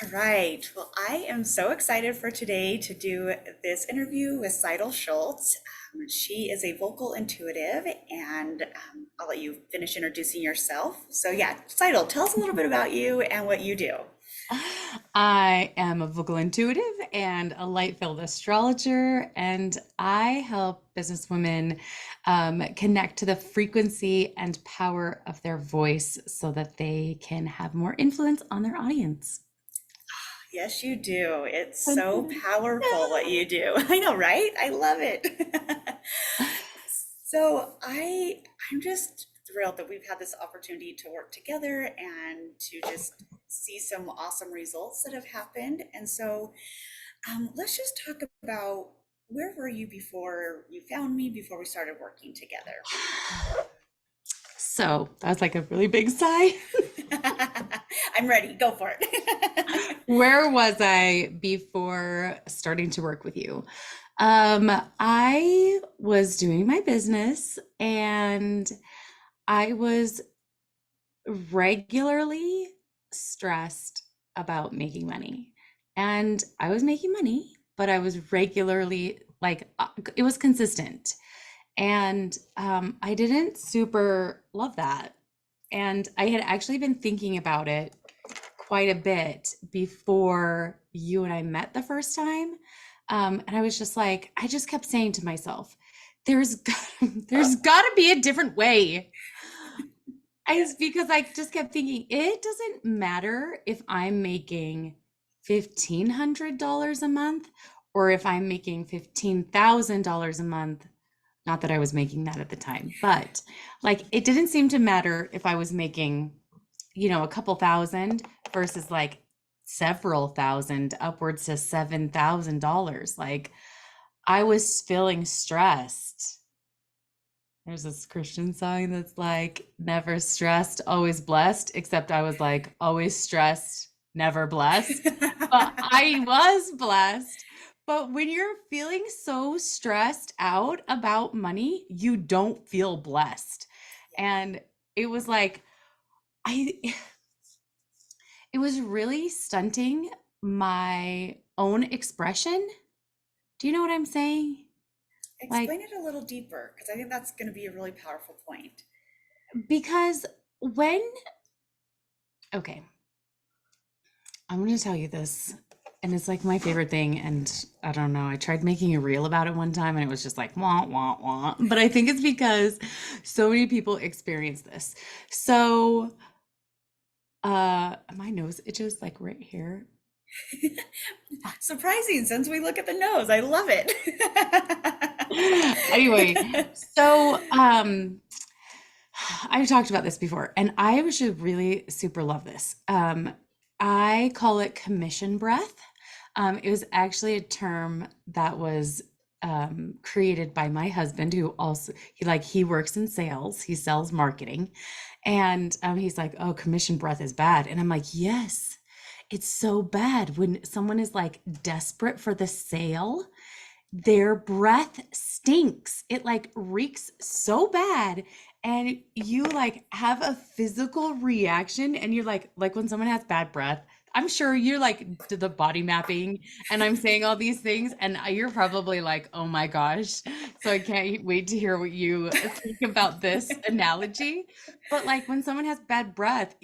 All right. Well, I am so excited for today to do this interview with Cytel Schultz. She is a vocal intuitive, and I'll let you finish introducing yourself. So, yeah, Cytel, tell us a little bit about you and what you do. I am a vocal intuitive and a light-filled astrologer, and I help businesswomen connect to the frequency and power of their voice so that they can have more influence on their audience. Yes, you do. It's Dun, so dun, powerful what you do. I know, right? I love it. So I'm just thrilled that we've had this opportunity to work together and to just see some awesome results that have happened. And so let's just talk about where were you before you found me, before we started working together? dun. So that was like a really big sigh. I'm ready. Go for it. Where was I before starting to work with you? I was doing my business and I was regularly stressed about making money. And I was making money, but I was regularly it was consistent. And I didn't super love that. And I had actually been thinking about it quite a bit before you and I met the first time. And I was just like, I just kept saying to myself, there's there's got to be a different way. Yeah. Because I just kept thinking, it doesn't matter if I'm making $1,500 a month or if I'm making $15,000 a month. Not that I was making that at the time, but like it didn't seem to matter if I was making, a couple thousand versus like several thousand, upwards to $7,000. Like I was feeling stressed. There's this Christian song that's like, never stressed, always blessed, except I was like, always stressed, never blessed. But I was blessed. But when you're feeling so stressed out about money, you don't feel blessed. And it was like, I, it was really stunting my own expression. Do you know what I'm saying? Like, Explain it a little deeper because I think that's going to be a really powerful point. because when, okay, I'm going to tell you this, and it's like my favorite thing. And I don't know, I tried making a reel about it one time and it was just like, wah, wah, wah. But I think it's because so many people experience this. So, my nose itches like right here. Surprising since we look at the nose. I love it. Anyway, so, I've talked about this before, and I should really super love this. I call it commission breath. It was actually a term that was created by my husband, who also he works in sales. He sells marketing, and he's like, "Oh, commission breath is bad," and I'm like, "Yes, it's so bad when someone is like desperate for the sale." Their breath stinks. It like reeks so bad. And you like have a physical reaction and you're like when someone has bad breath, I'm sure you're like to the body mapping and I'm saying all these things and you're probably like, oh my gosh. So I can't wait to hear what you think about this analogy. But like when someone has bad breath,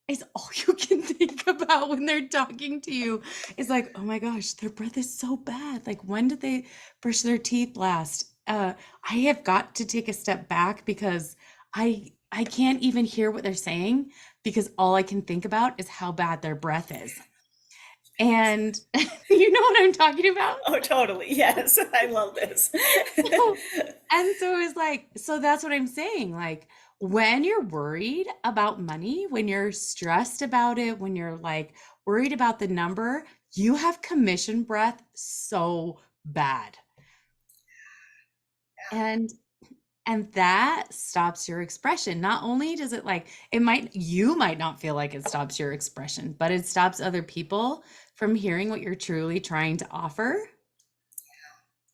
it's all you can think about when they're talking to you. Is like, oh my gosh, their breath is so bad. Like, when did they brush their teeth last? I have got to take a step back because I can't even hear what they're saying because all I can think about is how bad their breath is. And you know what I'm talking about? Oh, totally. Yes. I love this. So, and so it's like, so that's what I'm saying. Like, when you're worried about money, when you're stressed about it, when you're like worried about the number, you have commission breath so bad. And that stops your expression. Not only does it like you might not feel like it stops your expression, but it stops other people from hearing what you're truly trying to offer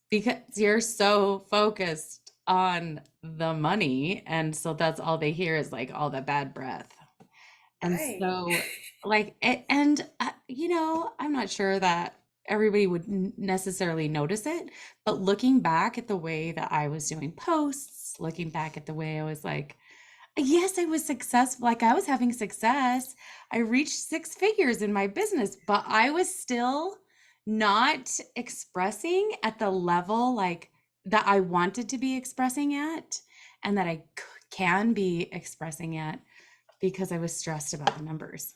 because you're so focused on the money, and so that's all they hear is like all the bad breath. And Right. so, like, and I'm not sure that everybody would necessarily notice it, but looking back at the way that I was doing posts, looking back at the way I was like, yes, I was successful. Like I was having success. I reached six figures in my business, but I was still not expressing at the level like that I wanted to be expressing at and that I can be expressing at because I was stressed about the numbers.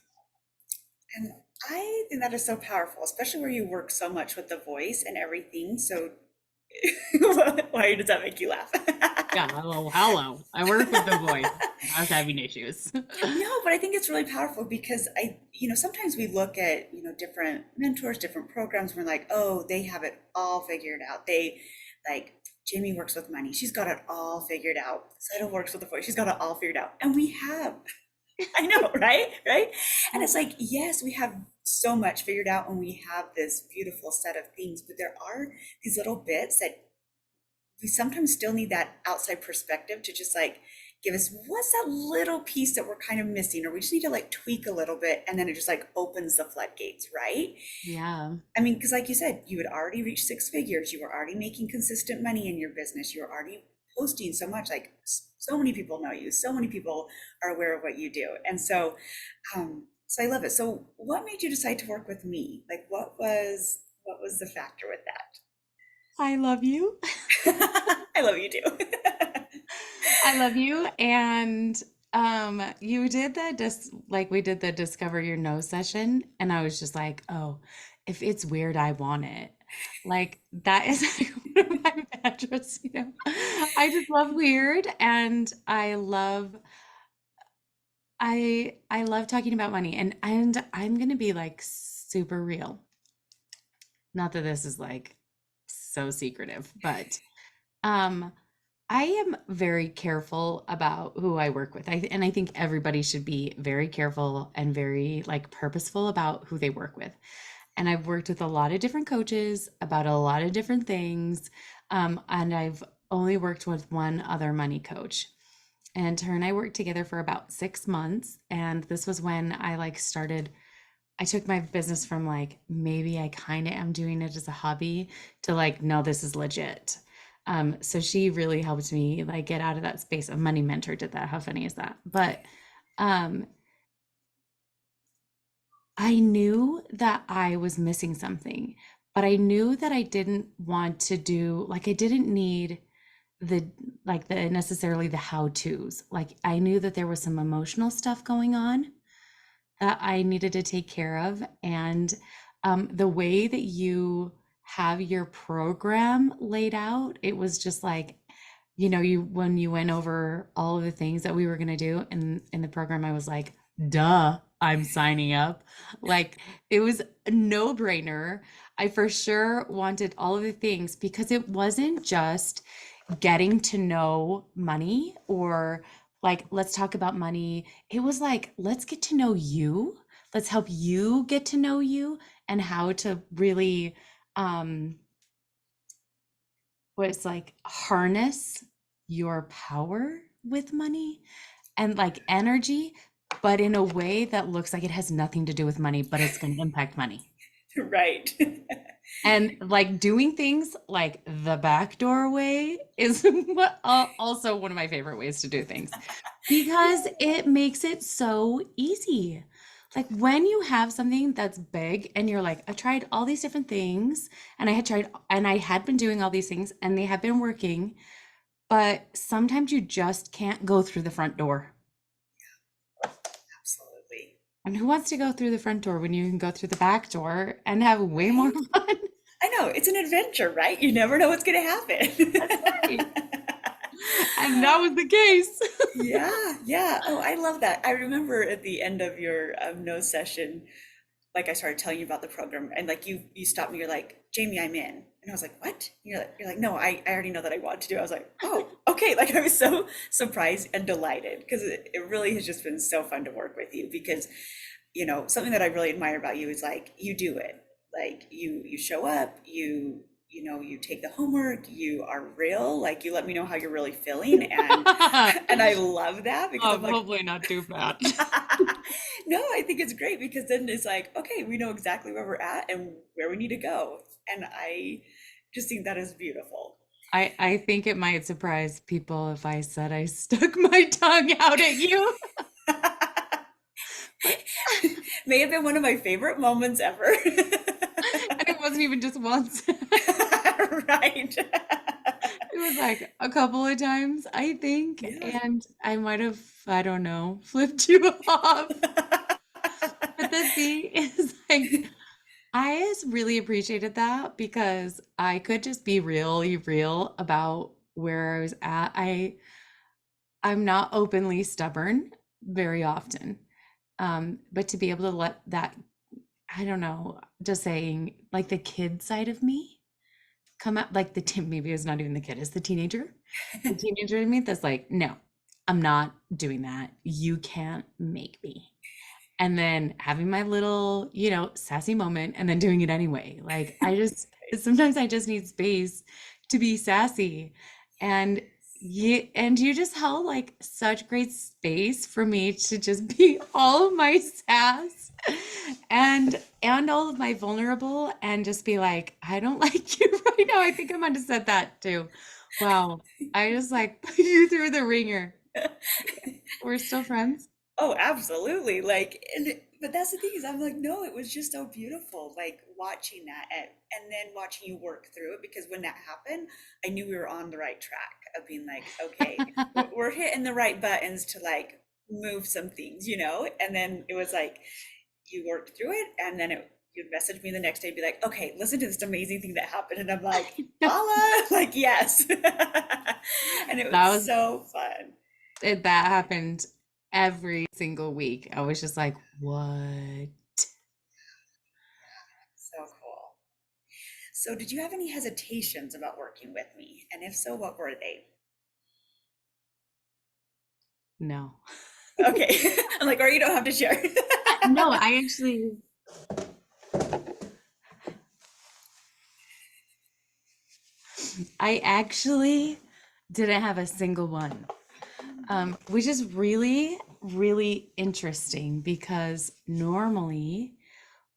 And I think that is so powerful, especially where you work so much with the voice and everything. So why does that make you laugh? Yeah, hello. I work with the voice. I was having issues. No, but I think it's really powerful because sometimes we look at, different mentors, different programs, we're like, oh, they have it all figured out. Like, Jamie works with money. She's got it all figured out. Cytel works with the voice. She's got it all figured out. And we have. I know, right? Right? And it's like, yes, we have so much figured out and we have this beautiful set of things, but there are these little bits that we sometimes still need that outside perspective to just like give us what's that little piece that we're kind of missing, or we just need to like tweak a little bit and then it just like opens the floodgates, right? Yeah. I mean, because like you said, you had already reached six figures, you were already making consistent money in your business, you were already posting so much, like so many people know you, so many people are aware of what you do. And so I love it. So what made you decide to work with me? Like what was the factor with I love you. that? I love you too. I love you. And you did that just like we did the Discover Your No session. And I was just like, oh, if it's weird, I want it. Like that is like one of my mantras. I just love weird and I love talking about money and I'm gonna be like super real. Not that this is like so secretive, but um I am very careful about who I work with. And I think everybody should be very careful and very like purposeful about who they work with. And I've worked with a lot of different coaches about a lot of different things. And I've only worked with one other money coach. And her and I worked together for about 6 months. And this was when I like started, I took my business from like, maybe I kind of am doing it as a hobby to like, no, this is legit. So she really helped me like get out of that space. A money mentor did that. How funny is that? But um, I knew that I was missing something, but I knew that I didn't want to do like I didn't need the like the necessarily the how to's. Like I knew that there was some emotional stuff going on that I needed to take care of. And the way that you have your program laid out, it was just like, you when you went over all of the things that we were going to do in the program, I was like, duh, I'm signing up. Like it was a no-brainer. I for sure wanted all of the things because it wasn't just getting to know money or like let's talk about money. It was like let's get to know you. Let's help you get to know you and how to really um was like harness your power with money and like energy, but in a way that looks like it has nothing to do with money, but it's going to impact money. Right. And like doing things like the back doorway is also one of my favorite ways to do things because it makes it so easy. Like when you have something that's big and you're like, I tried all these different things and I had been doing all these things and they have been working, but sometimes you just can't go through the front door. Absolutely. And who wants to go through the front door when you can go through the back door and have way more Right? fun? I know, it's an adventure, right? You never know what's going to That's happen. right. And that was the case. Yeah, yeah. Oh, I love that. I remember at the end of your no session, like I started telling you about the program, and like you stopped me. You're like, Jamie, I'm in, and I was like, what? You're like, no, I already know that I want to do. I was like, oh, okay. Like I was so surprised and delighted because it really has just been so fun to work with you because something that I really admire about you is like you do it. Like you show up, you take the homework, you are real, like you let me know how you're really feeling and I love that because I'm like Hopefully not too bad. No, I think it's great because then it's like, okay, we know exactly where we're at and where we need to go. And I just think that is beautiful. I think it might surprise people if I said I stuck my tongue out at you, but May have been one of my favorite moments ever. and it wasn't even just once. Right. It was like a couple of times, I think, Yeah. and I might have, I don't know, flipped you off. But the thing is, like, I just really appreciated that because I could just be really real about where I was at. I'm not openly stubborn very often. But to be able to let that, I don't know, just saying like the kid side of me come out, like maybe it's not even the kid, it's the teenager in me that's like, no, I'm not doing that. You can't make me. And then having my little, sassy moment and then doing it anyway. Like sometimes I just need space to be sassy. And you just held like such great space for me to just be all of my sass and all of my vulnerable and just be like, I don't like you right now. I think I might have said that too. Wow. I just like put you through the ringer. We're still friends. Oh, absolutely. Like, but that's the thing is, I'm like, no, it was just so beautiful, like watching that and then watching you work through it. Because when that happened, I knew we were on the right track of being like, okay, we're hitting the right buttons to like move some things, And then it was like you worked through it, and then you'd message me the next day, and be like, okay, listen to this amazing thing that happened, and I'm like, holla, like yes, and it That was was so fun. that happened every single week. I was just like, what? So cool. So, did you have any hesitations about working with me? And if so, what were they? No. Okay. I'm like, or you don't have to share. No, I actually I actually didn't have a single one. Which is really, really interesting because normally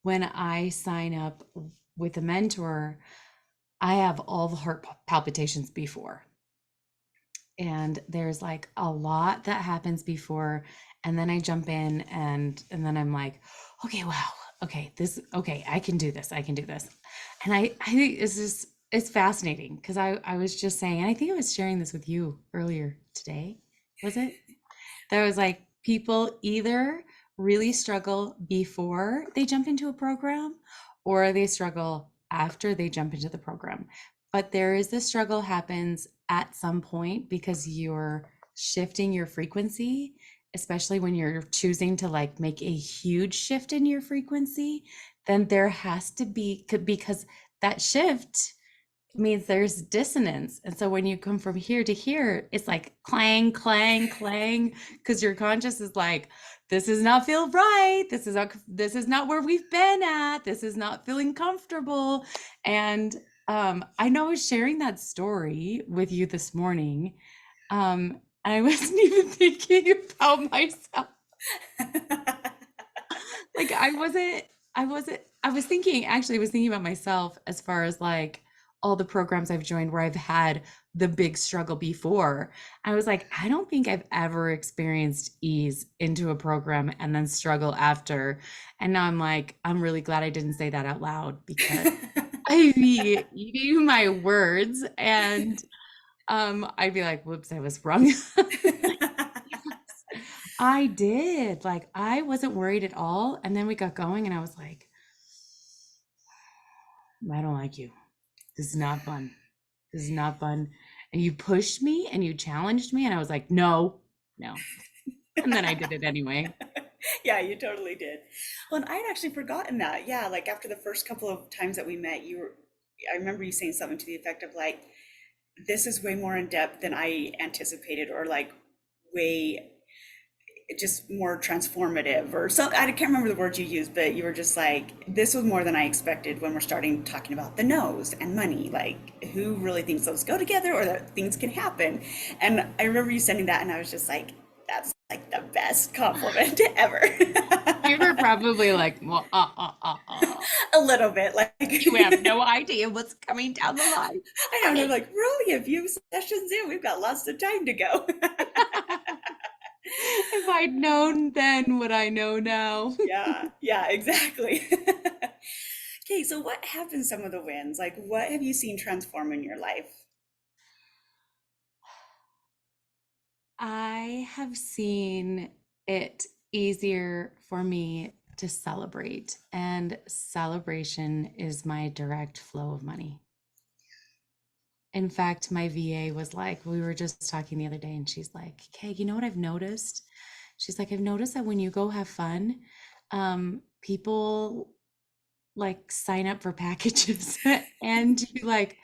when I sign up with a mentor, I have all the heart palpitations before. And there's like a lot that happens before, and then I jump in and then I'm like, okay, wow, okay, okay, I can do this, I can do this. And I think it's fascinating because I was just saying, and I think I was sharing this with you earlier today, was it? There was like people either really struggle before they jump into a program or they struggle after they jump into the program. But there is this struggle happens at some point because you're shifting your frequency, especially when you're choosing to like make a huge shift in your frequency, then there has to be because that shift means there's dissonance. And so when you come from here to here, it's like clang, clang, clang, because your conscious is like, this does not feel right. This is not where we've been at. This is not feeling comfortable. And I know I was sharing that story with you this morning. I wasn't even thinking about myself. Like I was thinking, actually I was thinking about myself as far as like all the programs I've joined where I've had the big struggle before. I was like, I don't think I've ever experienced ease into a program and then struggle after. And now I'm like, I'm really glad I didn't say that out loud because I'd be eating my words and I'd be like, whoops, I was wrong. I did. Like I wasn't worried at all. And then we got going and I was like, I don't like you. This is not fun. This is not fun. And you pushed me and you challenged me and I was like, no, no. And then I did it anyway. Yeah, you totally did. Well, and I'd actually forgotten that. Yeah, like after the first couple of times that we met, I remember you saying something to the effect of like, this is way more in depth than I anticipated, or like way just more transformative or something. I can't remember the words you used, but you were just like, this was more than I expected when we're starting talking about the no's and money. Like, who really thinks those go together or that things can happen? And I remember you sending that, and I was just like, that's like the best compliment ever. probably like, well, A little bit, like you have no idea what's coming down the line. I know, they're Okay. like, we're only a few sessions in, we've got lots of time to go. If I'd known then what I know now. Yeah, yeah, exactly. Okay, so what have been some of the wins? Like, what have you seen transform in your life? I have seen it easier for me to celebrate, and celebration is my direct flow of money. In fact, my VA was like, we were just talking the other day, and she's like, "Okay, you know what I've noticed?" She's like, "I've noticed that when you go have fun, people like sign up for packages and you like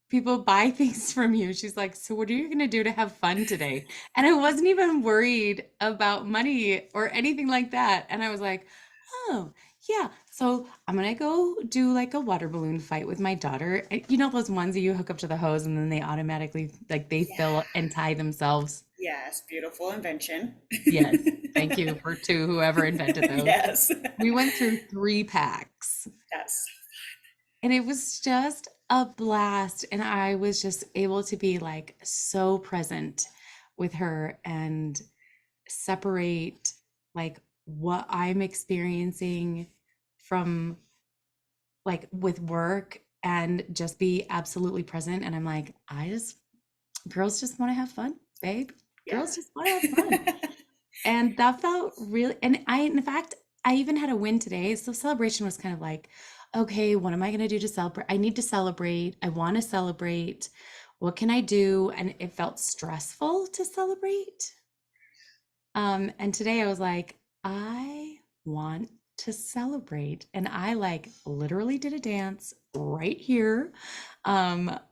people buy things from you." She's like, "So what are you gonna do to have fun today?" And I wasn't even worried about money or anything like that. And I was like, "Oh, yeah. So I'm gonna go do like a water balloon fight with my daughter." And you know those ones that you hook up to the hose and then they automatically like they Yeah, fill and tie themselves? yes, beautiful invention. Yes. Thank you for to whoever invented those. Yes, We went through 3 packs. yes, And it was just a blast. And I was just able to be like so present with her and separate like what I'm experiencing from like with work and just be absolutely present. And I'm like, girls just want to have fun, babe. yeah. Girls just want to have fun. And that felt really, and in fact, I even had a win today. So celebration was kind of like, okay, what am I going to do to celebrate? I need to celebrate. I want to celebrate. What can I do? And it felt stressful to celebrate. And today I was like, I want to celebrate. And I like literally did a dance right here.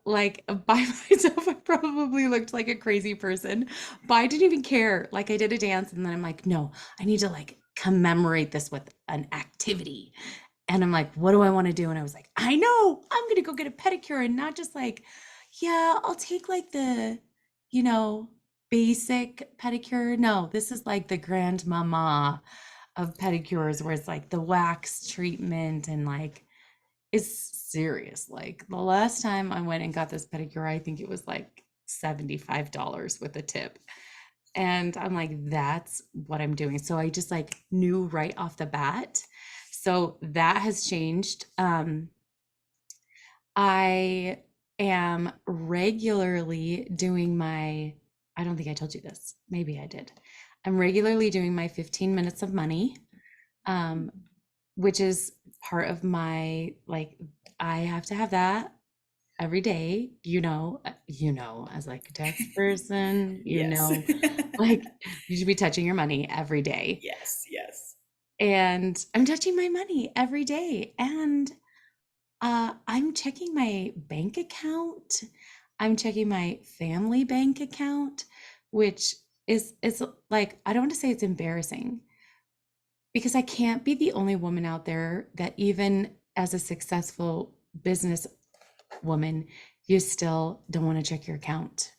Like by myself, I probably looked like a crazy person, but I didn't even care. Like I did a dance and then I'm like, no, I need to like commemorate this with an activity. And I'm like, what do I want to do? And I was like, I know, I'm gonna go get a pedicure and not just like, yeah, I'll take like the, you know, basic pedicure. No, this is like the grandmama of pedicures where it's like the wax treatment and like it's serious. Like the last time I went and got this pedicure, I think it was like $75 with a tip. And I'm like, that's what I'm doing. So I just like knew right off the bat. So that has changed. I am regularly doing I don't think I told you this. Maybe I did. I'm regularly doing my 15 minutes of money, um, which is part of my, like, I have to have that every day, as like a tax person, Yes. like you should be touching your money every day. Yes, yes. And I'm touching my money every day. And I'm checking my bank account. I'm checking my family bank account, which is like I don't want to say it's embarrassing because I can't be the only woman out there that even as a successful business woman, you still don't want to check your account.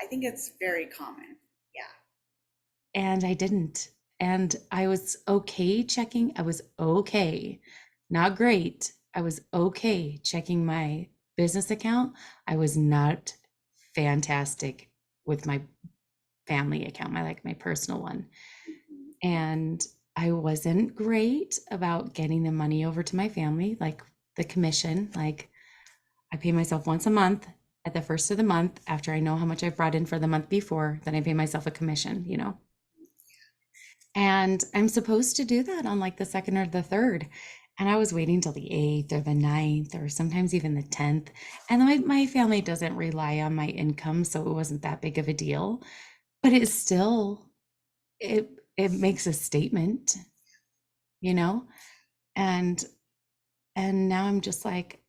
I think it's very common. Yeah. And I didn't. And I was okay checking. I was okay. Not great. I was okay checking my business account. I was not fantastic with my family account, my personal one. Mhm. And I wasn't great about getting the money over to my family, like the commission. Like I pay myself once a month at the first of the month after I know how much I've brought in for the month before, then I pay myself a commission. And I'm supposed to do that on like the second or the third. And I was waiting till the 8th or the 9th or sometimes even the 10th. And my family doesn't rely on my income, so it wasn't that big of a deal. But it's still, it makes a statement, you know? And now I'm just like,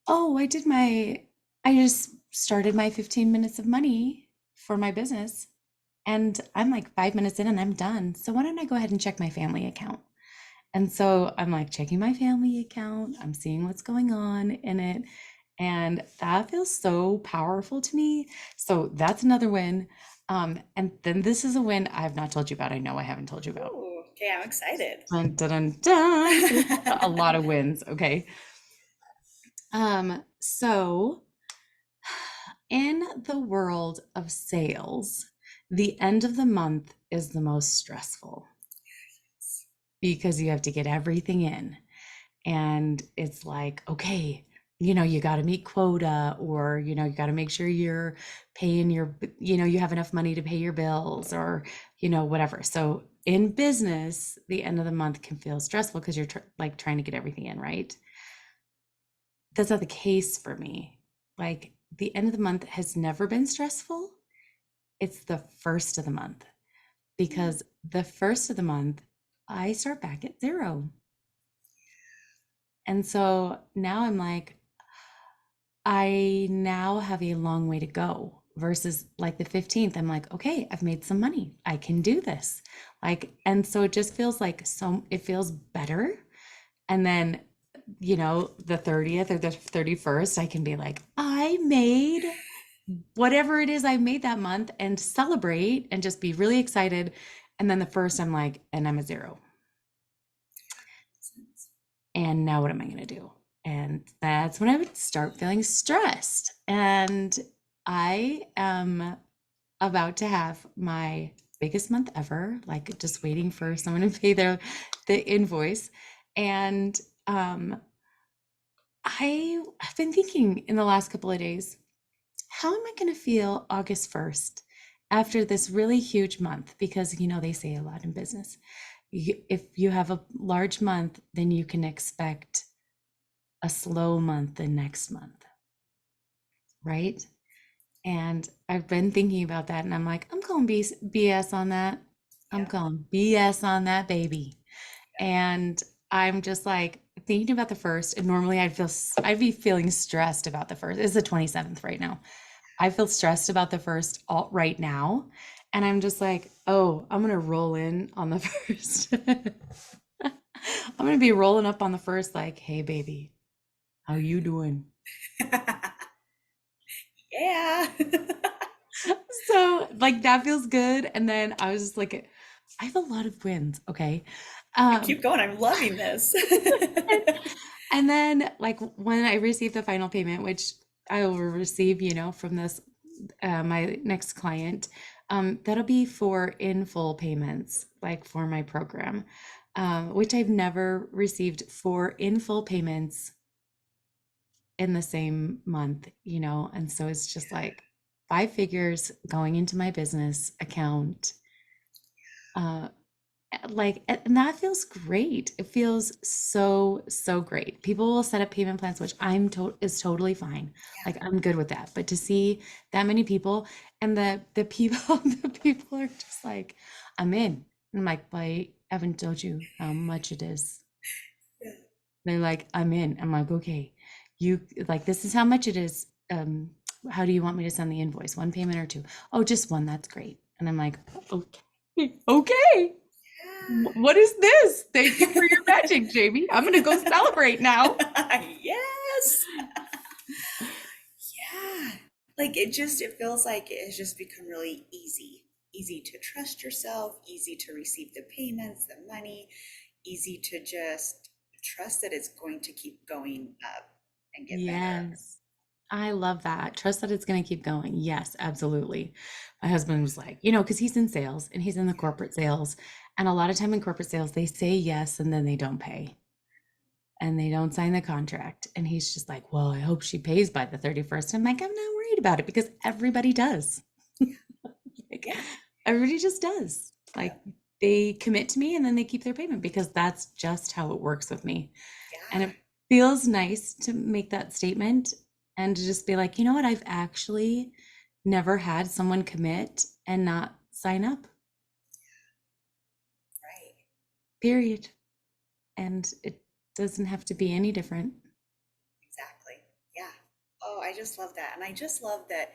oh, I just started my 15 minutes of money for my business. And I'm like 5 minutes in and I'm done. So why don't I go ahead and check my family account? And so I'm like checking my family account. I'm seeing what's going on in it. And that feels so powerful to me. So that's another win. And then this is a win I have not told you about. I know I haven't told you about. Okay, I'm excited. Dun, dun, dun, dun. A lot of wins. Okay. So in the world of sales, the end of the month is the most stressful because you have to get everything in. And it's like, okay, you got to meet quota, or, you got to make sure you're paying you have enough money to pay your bills, or, whatever. So in business, the end of the month can feel stressful because you're like trying to get everything in, right? That's not the case for me. Like the end of the month has never been stressful. It's the first of the month, because the first of the month, I start back at zero. And so now I'm like, I now have a long way to go versus like the 15th. I'm like, okay, I've made some money. I can do this. Like, and so it just feels like it feels better. And then, the 30th or the 31st, I can be like, I made whatever it is I made that month and celebrate and just be really excited. And then the first, I'm like, and I'm a zero. And now what am I going to do? And that's when I would start feeling stressed. And I am about to have my biggest month ever, like just waiting for someone to pay the invoice. And I have been thinking in the last couple of days, how am I going to feel August 1st after this really huge month? Because, they say a lot in business. If you have a large month, then you can expect a slow month the next month, right? And I've been thinking about that, and I'm like, I'm calling BS on that. I'm Yeah. calling BS on that, baby. And I'm just like thinking about the first, and normally I'd be feeling stressed about the first. It's the 27th right now. I feel stressed about the first all right now. And I'm just like, oh, I'm gonna roll in on the first. I'm gonna be rolling up on the first, like, hey baby, how you doing? Yeah. So like that feels good. And then I was just like, I have a lot of wins, okay? Um, Keep going. I'm loving this. and then like when I receive the final payment, which I will receive, from this my next client, that'll be for in full payments, like for my program, which I've never received for in full payments in the same month, and so it's just like 5 figures going into my business account. Uh, like, and that feels great. It feels so, so great. People will set up payment plans, which is totally fine. Like I'm good with that. But to see that many people, and the people, the people are just like, I'm in. And I'm like, but I haven't told you how much it is. Yeah. They're like, I'm in. I'm like, okay, this is how much it is. How do you want me to send the invoice? One payment or two? Oh, just one. That's great. And I'm like, okay, okay. What is this? Thank you for your magic, Jamie. I'm gonna go celebrate now. Yes. Yeah. Like it feels like it has just become really easy. Easy to trust yourself, easy to receive the payments, the money, easy to just trust that it's going to keep going up and get better. Yes. I love that. Trust that it's going to keep going. Yes, absolutely. My husband was like, because he's in sales and he's in the corporate sales. And a lot of time in corporate sales, they say yes and then they don't pay and they don't sign the contract. And he's just like, well, I hope she pays by the 31st. I'm like, I'm not worried about it because everybody does. Like, Yeah. everybody just does. Like, Yep. they commit to me and then they keep their payment because that's just how it works with me. And Yeah. it feels nice to make that statement and to just be like, you know what? I've actually never had someone commit and not sign up, Right. period. And it doesn't have to be any different. Exactly. Yeah. Oh, I just love that. And I just love that,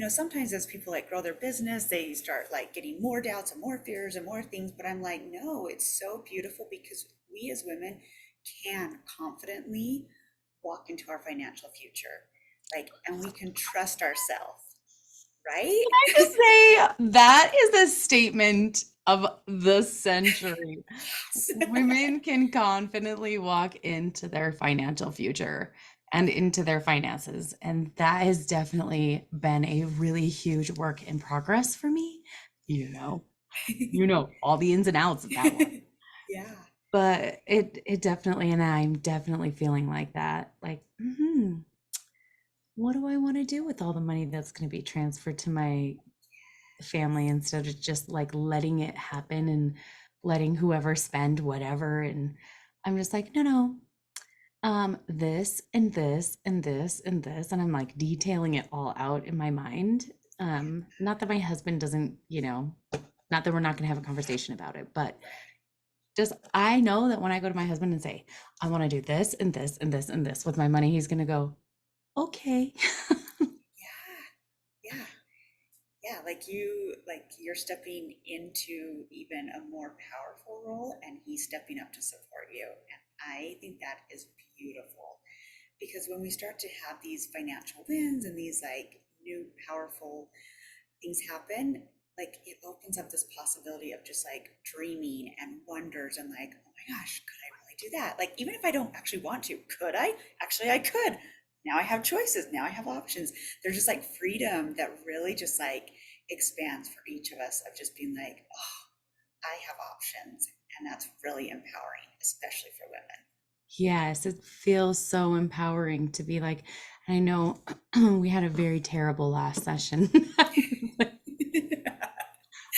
sometimes as people like grow their business, they start like getting more doubts and more fears and more things. But I'm like, no, it's so beautiful because we as women can confidently walk into our financial future. Like, and we can trust ourselves, right? I just say that is a statement of the century. Yes. Women can confidently walk into their financial future and into their finances. And that has definitely been a really huge work in progress for me. You know, all the ins and outs of that one. Yeah. But it definitely, and I'm definitely feeling like that. Like, what do I want to do with all the money that's going to be transferred to my family instead of just like letting it happen and letting whoever spend whatever? And I'm just like, no, no, this and this and this and this. And I'm like detailing it all out in my mind. Not that my husband doesn't, not that we're not going to have a conversation about it, but Right. just I know that when I go to my husband and say, I want to do this and this and this and this with my money, he's going to go, okay. Yeah. Yeah. Yeah, like you're stepping into even a more powerful role and he's stepping up to support you. And I think that is beautiful because when we start to have these financial wins and these like new powerful things happen, like it opens up this possibility of just like dreaming and wonders and like, oh my gosh, could I really do that? Like, even if I don't actually want to, could I? Actually, I could. Now I have choices. Now I have options. There's just like freedom that really just like expands for each of us of just being like, oh, I have options. And that's really empowering, especially for Yes, it feels so empowering to be like, I know we had a very terrible last session.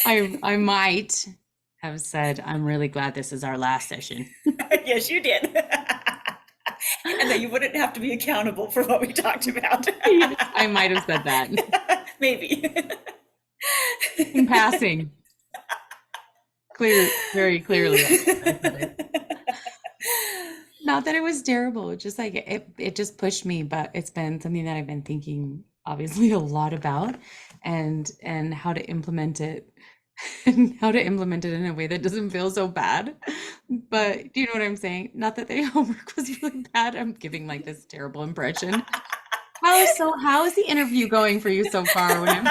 women. I might have said, I'm really glad this is our last session. Yes, you did. And that you wouldn't have to be accountable for what we talked about. Yes, I might have said that Maybe. in passing. Very clearly, I said it. Not that it was terrible, just like it just pushed me, but it's been something that I've been thinking obviously a lot about and how to implement it and how to implement it in a way that doesn't feel so bad. But do you know what I'm saying? Not that the homework was really bad. I'm giving like this terrible impression. How is the interview going for you so far? When I'm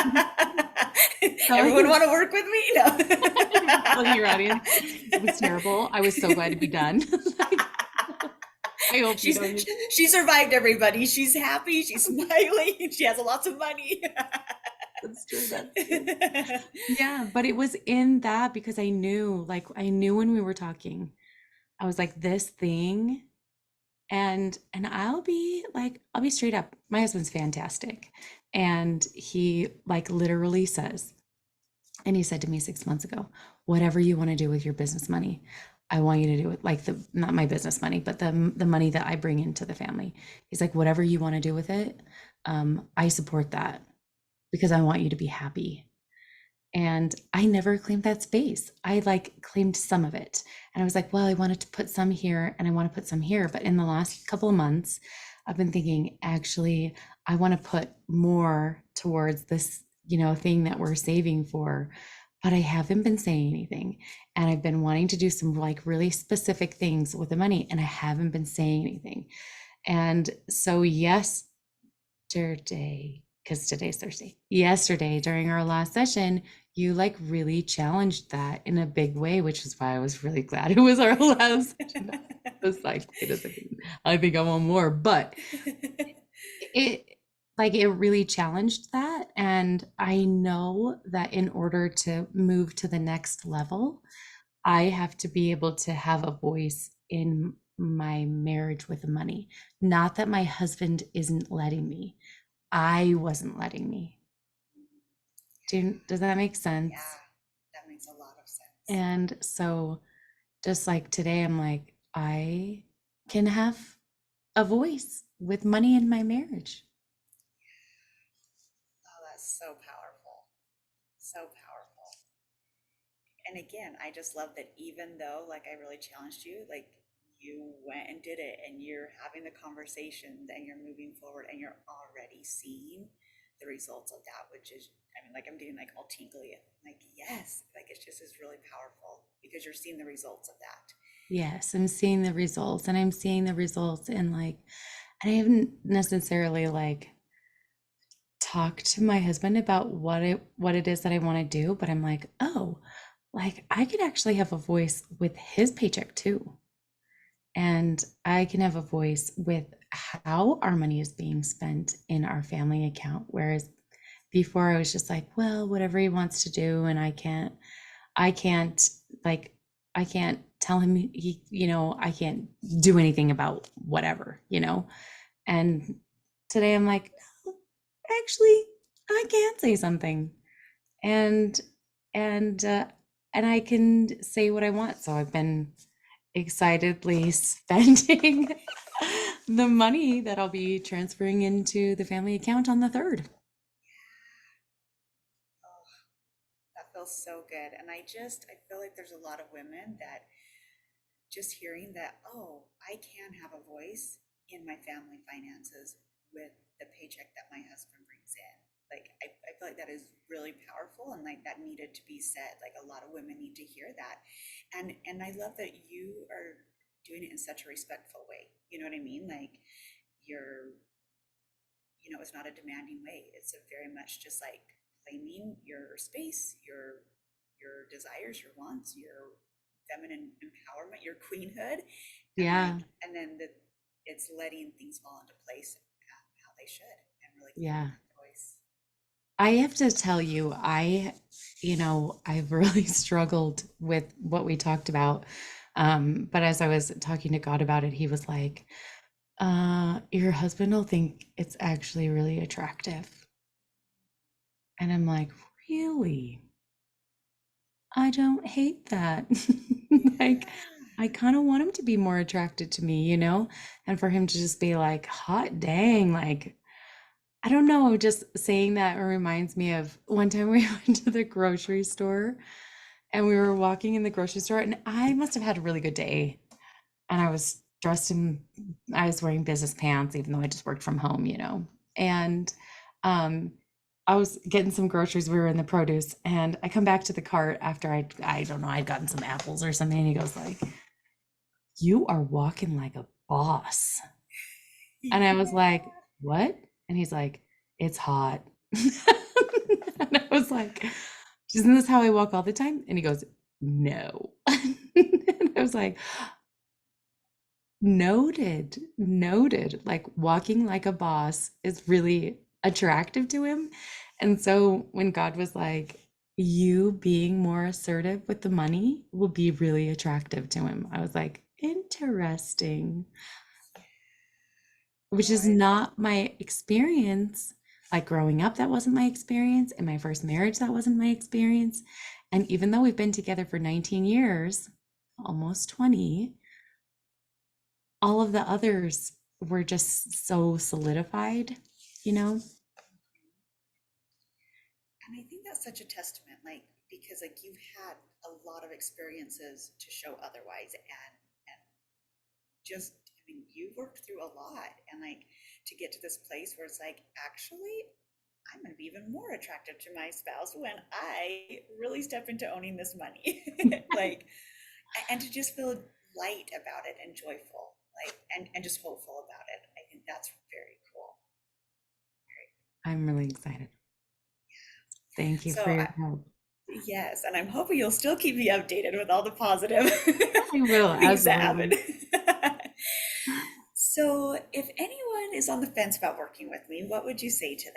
Everyone telling want to work with me? your audience, it was terrible. I was so glad to be done. Like, I hope you She's don't. she survived everybody. She's happy. She's smiling. She has lots of money. That's true. That's true. Yeah, but it was in that because I knew when we were talking, I was like, this thing, and I'll be straight up. My husband's fantastic. And he like literally says, and he said to me 6 months ago, whatever you want to do with your business money, I want you to do it like the not my business money, but the money that I bring into the family. He's like, whatever you want to do with it, I support that because I want you to be happy. And I never claimed that space. I like claimed some of it. And I was like, well, I wanted to put some here and I want to put some here. But in the last couple of months, I've been thinking, actually, I want to put more towards this, thing that we're saving for. But I haven't been saying anything. And I've been wanting to do some like really specific things with the money, and I haven't been saying anything. And so, yesterday, because today's Thursday, yesterday during our last session, you like really challenged that in a big way, which is why I was really glad it was our last session. I was like, wait a second, I think I want more. But it it really challenged that. And I know that in order to move to the next level, I have to be able to have a voice in my marriage with the money. Not that my husband isn't letting me. I wasn't letting me. Does that make sense? Yeah, that makes a lot of sense. And so just like today, I'm like, I can have a voice with money in my marriage. Oh, that's so powerful. So powerful. And again, I just love that even though like I really challenged you, like you went and did it and you're having the conversation and you're moving forward and you're already seeing the results of that, which is, I mean, like I'm getting like all tingly. Like, yes, like it's just is really powerful because you're seeing the results of that. Yes, I'm seeing the results, and I'm seeing the results in like, and I haven't necessarily like talked to my husband about what it is that I want to do, but I'm like, oh, like I could actually have a voice with his paycheck too. And I can have a voice with how our money is being spent in our family account. Whereas before I was just like, well, whatever he wants to do, and I can't like I can't tell him I can't do anything about whatever. And today I'm like, no, actually, I can say something, and and uh, and I can say what I want. So I've been excitedly spending the money that I'll be transferring into the family account on the 3rd. Oh, that feels so good. And I feel like there's a lot of women that just hearing that, oh, I can have a voice in my family finances with the paycheck that my husband brings in. Like, I feel like that is really powerful and like that needed to be said. Like a lot of women need to hear that. And I love that you are doing it in such a respectful way. You know what I mean? Like you're, it's not a demanding way. It's a very much just like claiming your space, your desires, your wants, your feminine empowerment, your queenhood, and Yeah, it's letting things fall into place how they should, and really claiming yeah. that voice. I have to tell you, I've really struggled with what we talked about. But as I was talking to God about it, he was like, your husband will think it's actually really attractive. And I'm like, really? I don't hate that. Like, Yeah. I kind of want him to be more attracted to me, and for him to just be like, hot dang, like, I don't know, just saying that reminds me of one time we went to the grocery store and we were walking in the grocery store, and I must have had a really good day. And I was wearing business pants, even though I just worked from home. And um, I was getting some groceries. We were in the produce, and I come back to the cart after I don't know, I'd gotten some apples or something. And he goes like, "You are walking like a boss." And I was like, Yeah. "What?" And he's like, "It's hot." And I was like, "Isn't this how I walk all the time?" And he goes, "No." And I was like, noted, noted. Like walking like a boss is really attractive to him. And so when God was like, you being more assertive with the money will be really attractive to him, I was like, interesting, which Oh, is not my experience. Like growing up, that wasn't my experience. In my first marriage, that wasn't my experience. And even though we've been together for 19 years, almost 20, all of the others were just so solidified. and I think that's such a testament, like because like you've had a lot of experiences to show otherwise, and just I mean you've worked through a lot, and like to get to this place where it's like actually I'm going to be even more attractive to my spouse when I really step into owning this money. Like, and to just feel light about it and joyful, like, and just hopeful about it. I think that's very cool. Very I'm really excited. Thank cool. you So, for your help. yes, and I'm hoping you'll still keep me updated with all the positive I will, things that happen. absolutely. So, if anyone is on the fence about working with me, what would you say to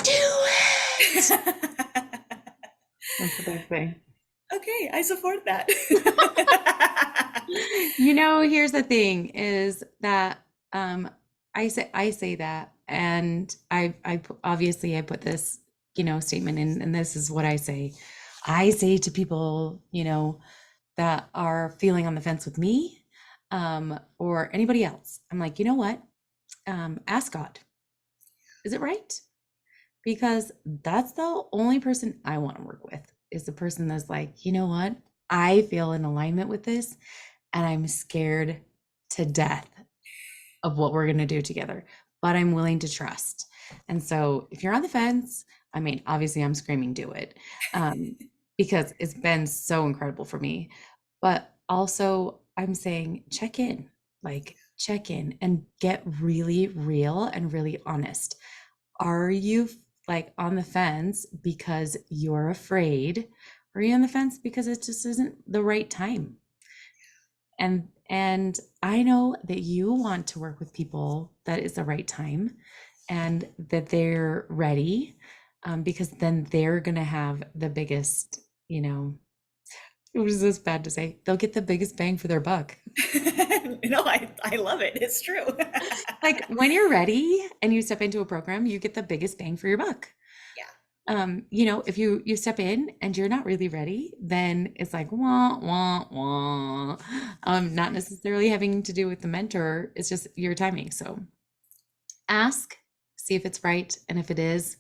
Do it. them? That's what I say. Okay, I support that. Here's the thing is that um I say that, and obviously I put this statement in, and this is what I say. I say to people that are feeling on the fence with me, or anybody else. I'm like, you know what? Ask God. Is it right? Because that's the only person I want to work with, is the person that's like, you know what? I feel in alignment with this, and I'm scared to death of what we're going to do together, but I'm willing to trust. And so if you're on the fence, I mean, obviously I'm screaming, do it, um, because it's been so incredible for me. But also, I'm saying check in and get really real and really honest. Are you like on the fence because you're afraid? Are you on the fence because it just isn't the right time? And I know that you want to work with people that is the right time and that they're ready, because then they're gonna have the biggest, you know, it was this bad to say, they'll get the biggest bang for their buck. No, I love it. It's true. Like when you're ready and you step into a program, you get the biggest bang for your buck. Yeah. If you step in and you're not really ready, then it's like wah wah wah. Not necessarily having to do with the mentor, it's just your timing. So ask, see if it's right, and if it is,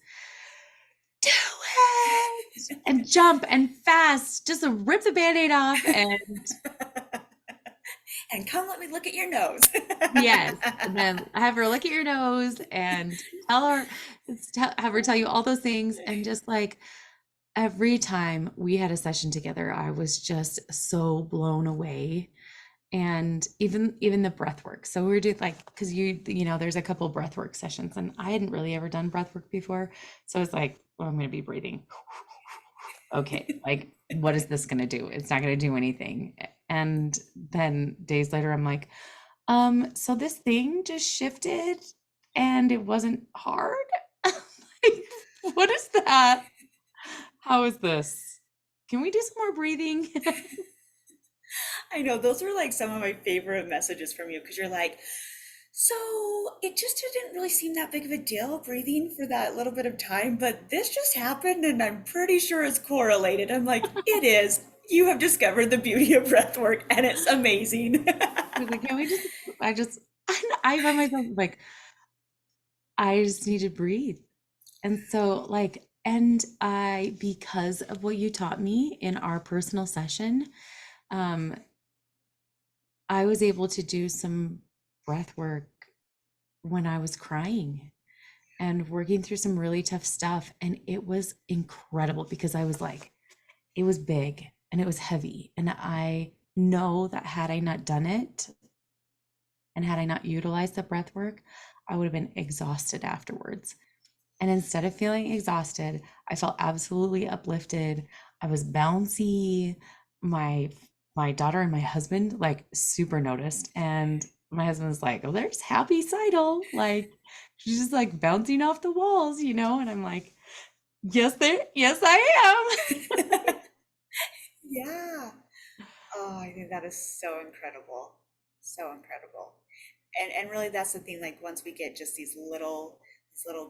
do it and jump and fast. Just rip the band-aid off and And come let me look at your nose. yes, and then have her look at your nose and tell her, have her tell you all those things, and just like every time we had a session together, I was just so blown away. And even the breath work. So we are doing like, because there's a couple breath work sessions, and I hadn't really ever done breath work before. So it's like, well, I'm going to be breathing. Okay, like what is this going to do? It's not going to do anything. And then days later, I'm like, so this thing just shifted and it wasn't hard. Like, what is that? How is this? Can we do some more breathing? I know those were like some of my favorite messages from you because you're like, so it just didn't really seem that big of a deal breathing for that little bit of time, but this just happened and I'm pretty sure it's correlated. I'm like, it is. You have discovered the beauty of breath work and it's amazing. You're like, can we just, I just, I find myself like, I just need to breathe. And so, like, because of what you taught me in our personal session, um, I was able to do some breath work when I was crying and working through some really tough stuff. And it was incredible because I was like, it was big and it was heavy. And I know that had I not done it and had I not utilized the breath work, I would have been exhausted afterwards. And instead of feeling exhausted, I felt absolutely uplifted. I was bouncy. My my daughter and my husband like super noticed. And my husband was like, "Oh, there's happy Cytel. Like she's just like bouncing off the walls, you know?" And I'm like, yes, I Yeah. Oh, I think that is so incredible. So incredible. And really that's the thing, like once we get just these little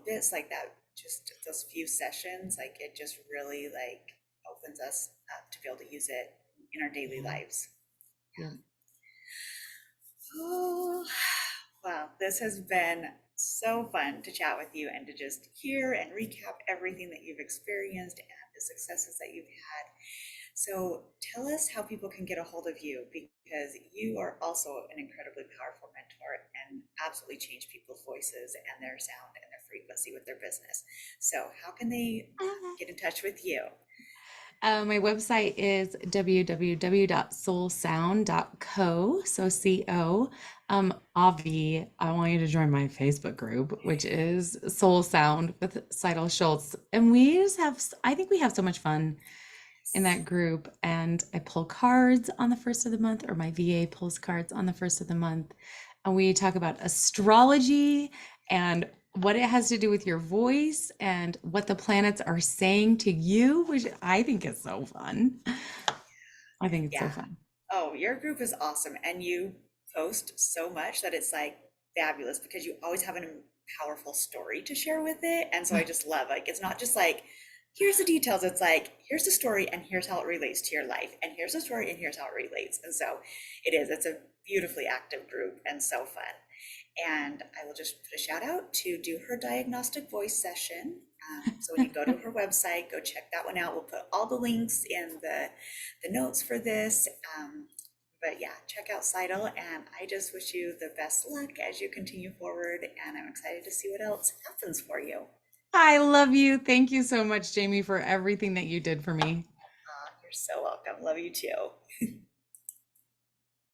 bits like that, just those few sessions, like it just really like opens us up to be able to use it in our daily am. lives. Yeah. Oh, wow, this has been so fun to chat with you and to just hear and recap everything that you've experienced and the successes that you've had. So tell us how people can get a hold of you because you are also an incredibly powerful mentor and absolutely change people's voices and their sound and their frequency with their business. So how can they Yeah. get in touch with you? My website is www.soulsound.co. So co. Avi, I want you to join my Facebook group, which is Soul Sound with Seidel Schultz. And I think we have so much fun in that group. And I pull cards on the first of the month, or my VA pulls cards on the first of the month. And we talk about astrology and what it has to do with your voice and what the planets are saying to you, which I think is so fun. I think it's so Yeah. fun. Oh, your group is awesome. And you post so much that it's like fabulous because you always have a powerful story to share with it. And so I just love like it's not just like here's the details. It's like here's the story and here's how it relates to your life. And here's the story and here's how it relates. And so it's a beautifully active group and so fun. And I will just put a shout out to do her diagnostic voice session. So when you go to her website, go check that one out. We'll put all the links in the notes for this. But yeah, check out Cytel, and I just wish you the best luck as you continue forward. And I'm excited to see what else happens for you. I love you. Thank you so much, Jamie, for everything that you did for me. You're so welcome. Love you too.